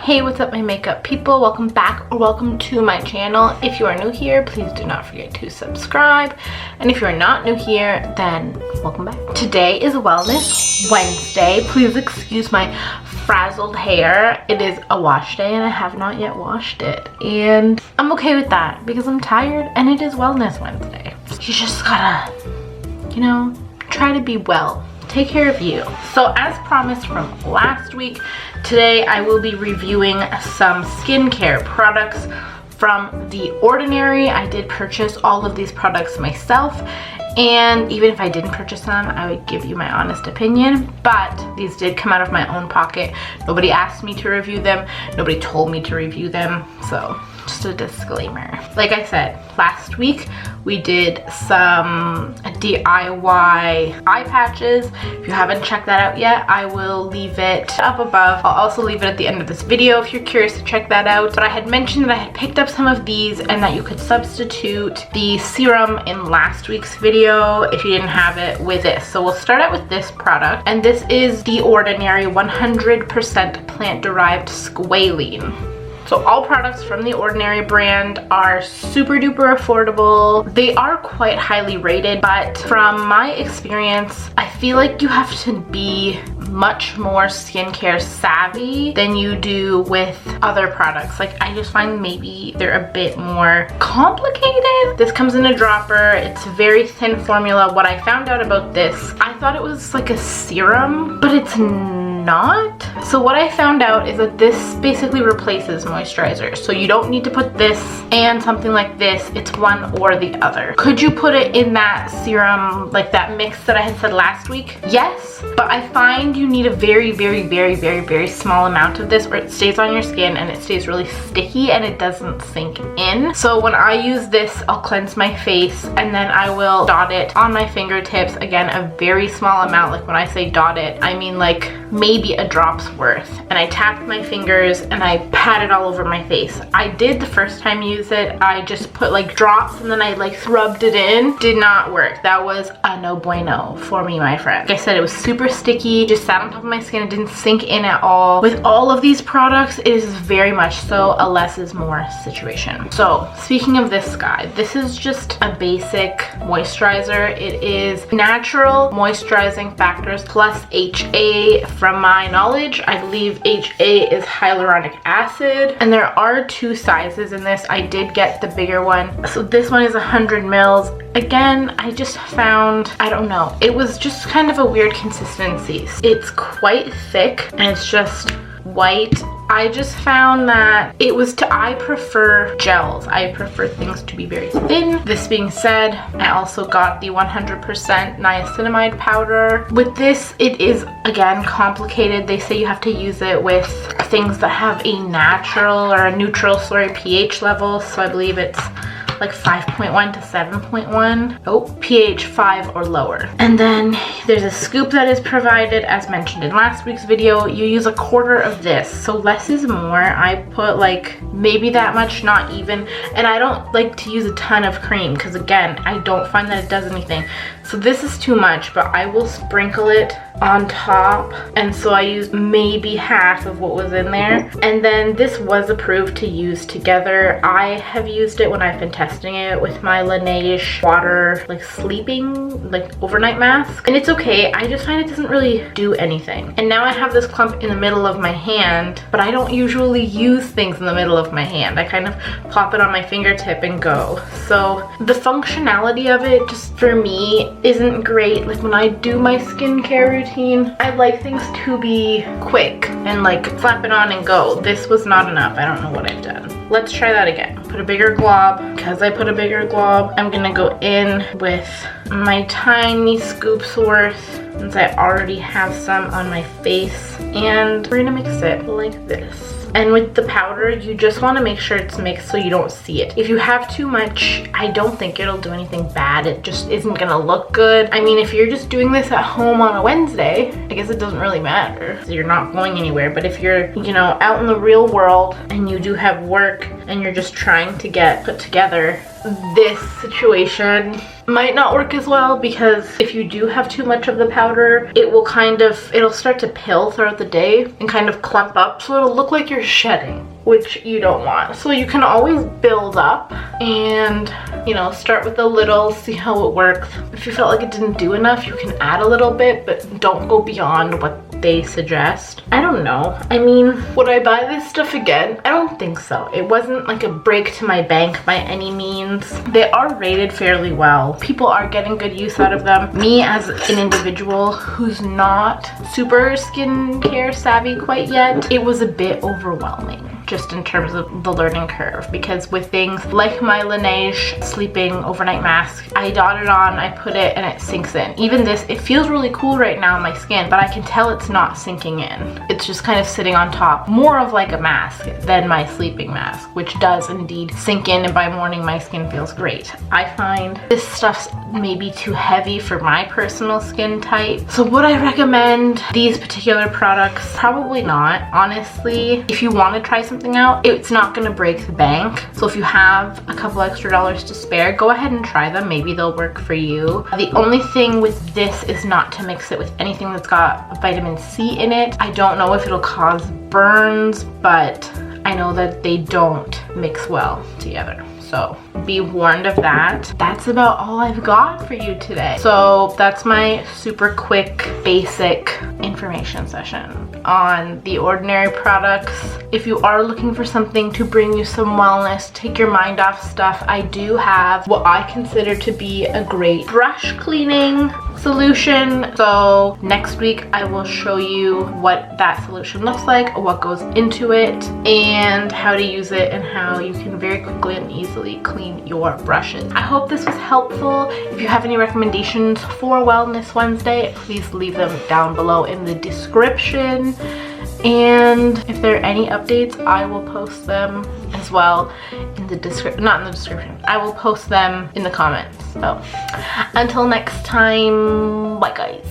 Hey, what's up my makeup people? Welcome back or welcome to my channel. If you are new here, please do not forget to subscribe. And if you're not new here, then welcome back. Today is Wellness Wednesday. Please excuse my frazzled hair. It is a wash day and I have not yet washed it. And I'm okay with that because I'm tired and it is Wellness Wednesday. You just gotta, try to be well. Take care of you. So as promised from last week, today I will be reviewing some skincare products from The Ordinary. I did purchase all of these products myself, and even if I didn't purchase them, I would give you my honest opinion, but these did come out of my own pocket. Nobody asked me to review them. Nobody told me to review them, so just a disclaimer. Like I said, last week we did some DIY eye patches. If you haven't checked that out yet, I will leave it up above. I'll also leave it at the end of this video if you're curious to check that out. But I had mentioned that I had picked up some of these and that you could substitute the serum in last week's video if you didn't have it with this. So we'll start out with this product, and this is The Ordinary 100% plant-derived squalane. So all products from The Ordinary brand are super duper affordable. They are quite highly rated, but from my experience, I feel like you have to be much more skincare savvy than you do with other products. Like, I just find maybe they're a bit more complicated. This comes in a dropper. It's a very thin formula. What I found out about this, I thought it was like a serum, but it's not. So what I found out is that this basically replaces moisturizer. So you don't need to put this and something like this. It's one or the other. Could you put it in that serum, like that mix that I had said last week? Yes, but I find you need a very, very, very, very, very small amount of this, or it stays on your skin and it stays really sticky and it doesn't sink in. So when I use this, I'll cleanse my face and then I will dot it on my fingertips. Again, a very small amount. Like when I say dot it, I mean like maybe a drop's worth. And I tapped my fingers and I pat it all over my face. I did the first time use it, I just put like drops and then I like rubbed it in. Did not work. That was a no bueno for me, my friend. Like I said, it was super sticky, just sat on top of my skin. It didn't sink in at all. With all of these products, it is very much so a less is more situation. So speaking of this guy, this is just a basic moisturizer. It is natural moisturizing factors plus HA. From my knowledge, I believe HA is hyaluronic acid, and there are two sizes in this. I did get the bigger one. So this one is 100 mils. Again, I just found, I don't know, it was just kind of a weird consistency. It's quite thick and it's just white. I just found that I prefer gels. I prefer things to be very thin. This being said, I also got the 100% niacinamide powder. With this, it is, again, complicated. They say you have to use it with things that have a natural or a neutral, pH level. So I believe it's like 5.1 to 7.1. Oh, pH 5 or lower. And then there's a scoop that is provided, as mentioned in last week's video. You use a quarter of this, so less is more. I put like maybe that much, not even. And I don't like to use a ton of cream because, again, I don't find that it does anything. So this is too much, but I will sprinkle it on top, and so I used maybe half of what was in there. And then this was approved to use together. I have used it when I've been testing it with my Laneige water like sleeping like overnight mask, and it's okay. I just find it doesn't really do anything. And now I have this clump in the middle of my hand, but I don't usually use things in the middle of my hand. I kind of plop it on my fingertip and go. So the functionality of it just for me isn't great. Like when I do my skincare routine, I like things to be quick and like slap it on and go. This was not enough. I don't know what I've done. Let's try that again. Put a bigger glob. Because I put a bigger glob, I'm gonna go in with my tiny scoops worth, since I already have some on my face, and we're gonna mix it like this. And with the powder, you just want to make sure it's mixed so you don't see it. If you have too much, I don't think it'll do anything bad. It just isn't gonna look good. I mean, if you're just doing this at home on a Wednesday, I guess it doesn't really matter. So you're not going anywhere. But if you're, out in the real world and you do have work and you're just trying to get put together, this situation might not work as well, because if you do have too much of the powder, it will it'll start to pill throughout the day and kind of clump up, so it'll look like you're shedding, which you don't want. So you can always build up and, you know, start with a little, see how it works. If you felt like it didn't do enough, you can add a little bit, but don't go beyond what they suggest. I don't know. I mean, would I buy this stuff again? I don't think so. It wasn't like a break to my bank by any means. They are rated fairly well. People are getting good use out of them. Me as an individual who's not super skincare savvy quite yet, it was a bit overwhelming, just in terms of the learning curve, because with things like my Laneige sleeping overnight mask, I dot it on, I put it, and it sinks in. Even this, it feels really cool right now on my skin, but I can tell it's not sinking in. It's just kind of sitting on top, more of like a mask than my sleeping mask, which does indeed sink in, and by morning my skin feels great. I find this stuff's maybe too heavy for my personal skin type. So would I recommend these particular products? Probably not, honestly. If you want to try something out, it's not going to break the bank. So if you have a couple extra dollars to spare, go ahead and try them. Maybe they'll work for you. The only thing with this is not to mix it with anything that's got vitamin C in it. I don't know if it'll cause burns, but I know that they don't mix well together. So be warned of that. That's about all I've got for you today. So that's my super quick, basic information session on The Ordinary products. If you are looking for something to bring you some wellness, take your mind off stuff, I do have what I consider to be a great brush cleaning solution. So next week I will show you what that solution looks like, what goes into it, and how to use it, and how you can very quickly and easily clean your brushes. I hope this was helpful. If you have any recommendations for Wellness Wednesday, please leave them down below in the description. And if there are any updates, I will post them as well in the description, not in the description. I will post them in the comments. So until next time, bye guys.